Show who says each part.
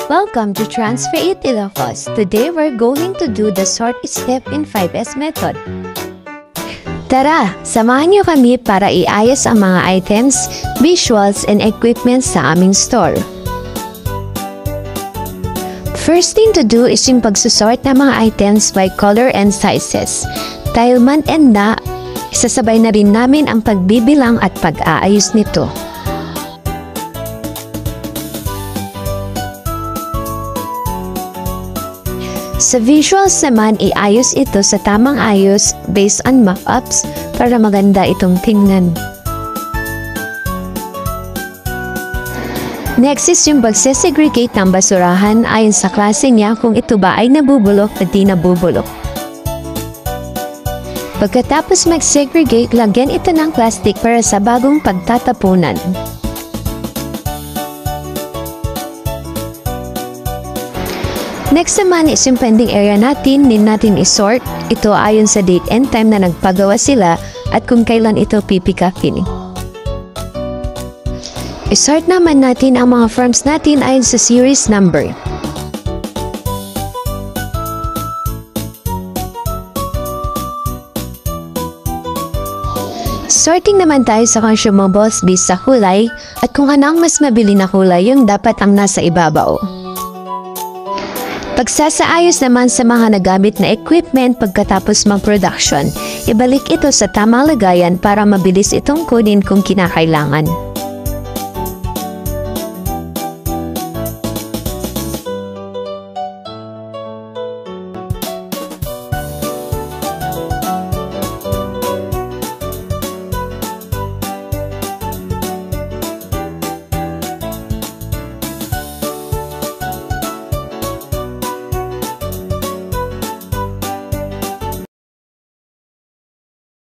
Speaker 1: Welcome to Transfer It Ilocos. Today we're going to do the sort step in 5S method. Tara, samahan niyo kami para iayos ang mga items, visuals, and equipment sa aming store. First thing to do is yung pagsusort ng mga items by color and sizes. Dahil month-end na, isasabay na rin namin ang pagbibilang at pag-aayos nito. Sa visuals naman, iayos ito sa tamang ayos based on mock-ups para maganda itong tingnan. Next is yung pagsesegregate ng basurahan ayon sa klase niya kung ito ba ay nabubulok o di nabubulok. Pagkatapos mag-segregate, lagyan ito ng plastic para sa bagong pagtatapunan. Next naman is yung pending area natin, need natin isort. Ito ayon sa date and time na nagpagawa sila at kung kailan ito pipikapin. Isort naman natin ang mga forms natin ayon sa series number. Sorting naman tayo sa consumables based sa kulay at kung ano ang mas mabili na kulay yung dapat ang nasa ibabaw. Pagsasaayos naman sa mga nagamit na equipment pagkatapos mag-production, ibalik ito sa tamang lagayan para mabilis itong kunin kung kinakailangan.